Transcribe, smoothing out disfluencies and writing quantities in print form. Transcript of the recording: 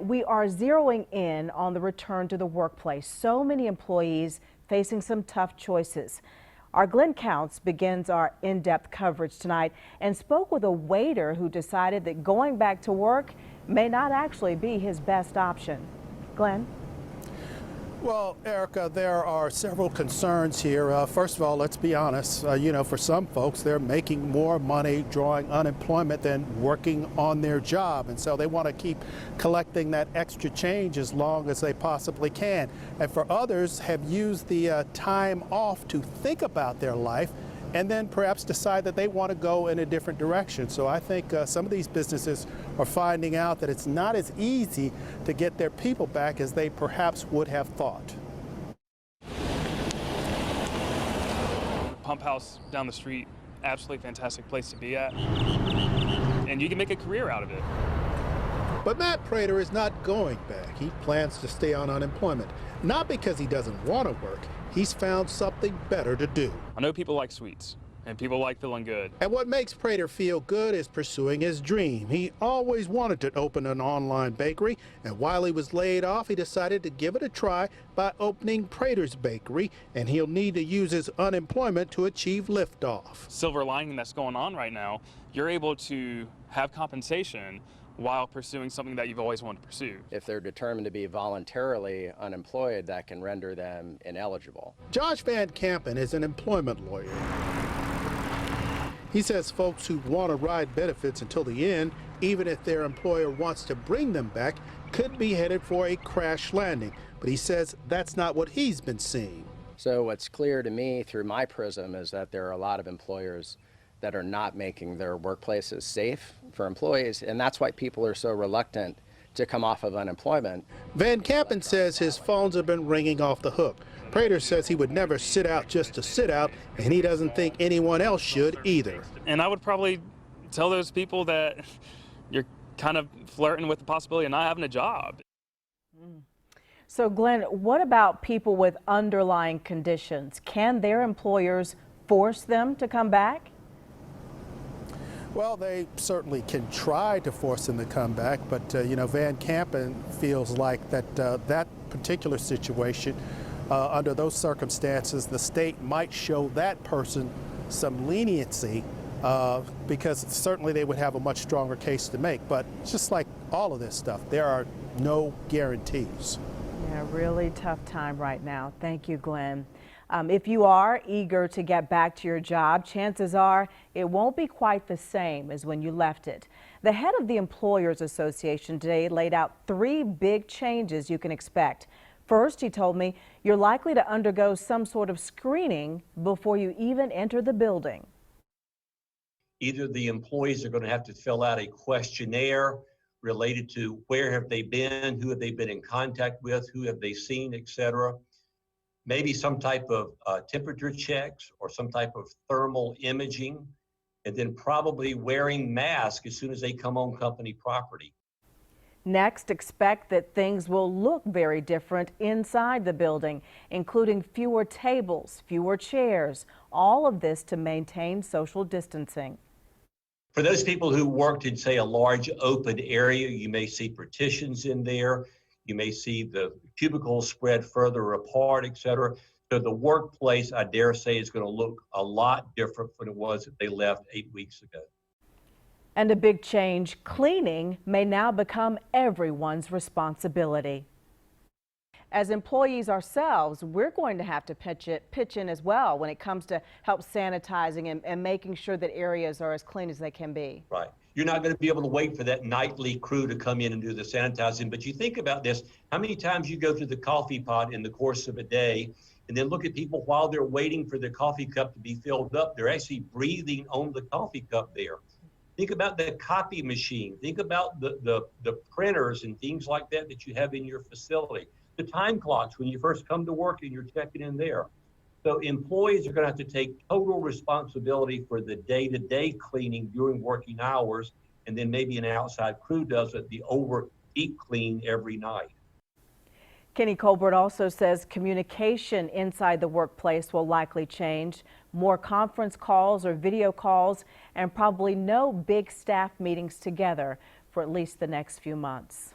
Tonight, we are zeroing in on the return to the workplace. So many employees facing some tough choices. Our Glenn Counts begins our in-depth coverage tonight and spoke with a waiter who decided that going back to work may not actually be his best option. Glenn? Well, Erica, there are several concerns here. First of all, let's be honest. For some folks, they're making more money drawing unemployment than working on their job. And so they want to keep collecting that extra change as long as they possibly can. And for others, have used the time off to think about their life and then perhaps decide that they want to go in a different direction. So I think some of these businesses are finding out that it's not as easy to get their people back as they perhaps would have thought. Pump House down the street, absolutely fantastic place to be at. And you can make a career out of it. But Matt Prater is not going back. He plans to stay on unemployment, not because he doesn't want to work. He's found something better to do. I know people like sweets, and people like feeling good. And what makes Prater feel good is pursuing his dream. He always wanted to open an online bakery, and while he was laid off, he decided to give it a try by opening Prater's Bakery, and he'll need to use his unemployment to achieve liftoff. Silver lining that's going on right now, you're able to have compensation while pursuing something that you've always wanted to pursue. If they're determined to be voluntarily unemployed, that can render them ineligible. Josh Van Kampen is an employment lawyer. He says folks who want to ride benefits until the end, even if their employer wants to bring them back, could be headed for a crash landing. But he says that's not what he's been seeing. So what's clear to me through my prism is that there are a lot of employers that are not making their workplaces safe for employees, and that's why people are so reluctant to come off of unemployment. Van Kampen says his phones have been ringing off the hook. Prater says he would never sit out just to sit out, and he doesn't think anyone else should either. And I would probably tell those people that you're kind of flirting with the possibility of not having a job. So Glenn, what about people with underlying conditions? Can their employers force them to come back? Well, they certainly can try to force him to come back, but Van Kampen feels like that particular situation, under those circumstances, the state might show that person some leniency because certainly they would have a much stronger case to make. But just like all of this stuff, there are no guarantees. Yeah, really tough time right now. Thank you, Glenn. If you are eager to get back to your job, chances are it won't be quite the same as when you left it. The head of the Employers Association today laid out 3 big changes you can expect. First, he told me you're likely to undergo some sort of screening before you even enter the building. Either the employees are going to have to fill out a questionnaire related to where have they been, who have they been in contact with, who have they seen, etc. Maybe some type of temperature checks or some type of thermal imaging, and then probably wearing masks as soon as they come on company property. Next, expect that things will look very different inside the building, including fewer tables, fewer chairs, all of this to maintain social distancing. For those people who worked in, say, a large open area, you may see partitions in there. You may see the cubicles spread further apart, etc. So the workplace, I dare say, is going to look a lot different than it was if they left 8 weeks ago. And a big change, cleaning may now become everyone's responsibility. As employees ourselves, we're going to have to pitch in as well when it comes to help sanitizing and making sure that areas are as clean as they can be. Right. You're not going to be able to wait for that nightly crew to come in and do the sanitizing. But you think about this, how many times you go through the coffee pot in the course of a day and then look at people while they're waiting for their coffee cup to be filled up. They're actually breathing on the coffee cup there. Think about the copy machine. Think about the printers and things like that that you have in your facility. The time clocks when you first come to work and you're checking in there. So employees are going to have to take total responsibility for the day-to-day cleaning during working hours, and then maybe an outside crew does it, the over deep clean every night. Kenny Colbert also says communication inside the workplace will likely change. More conference calls or video calls, and probably no big staff meetings together for at least the next few months.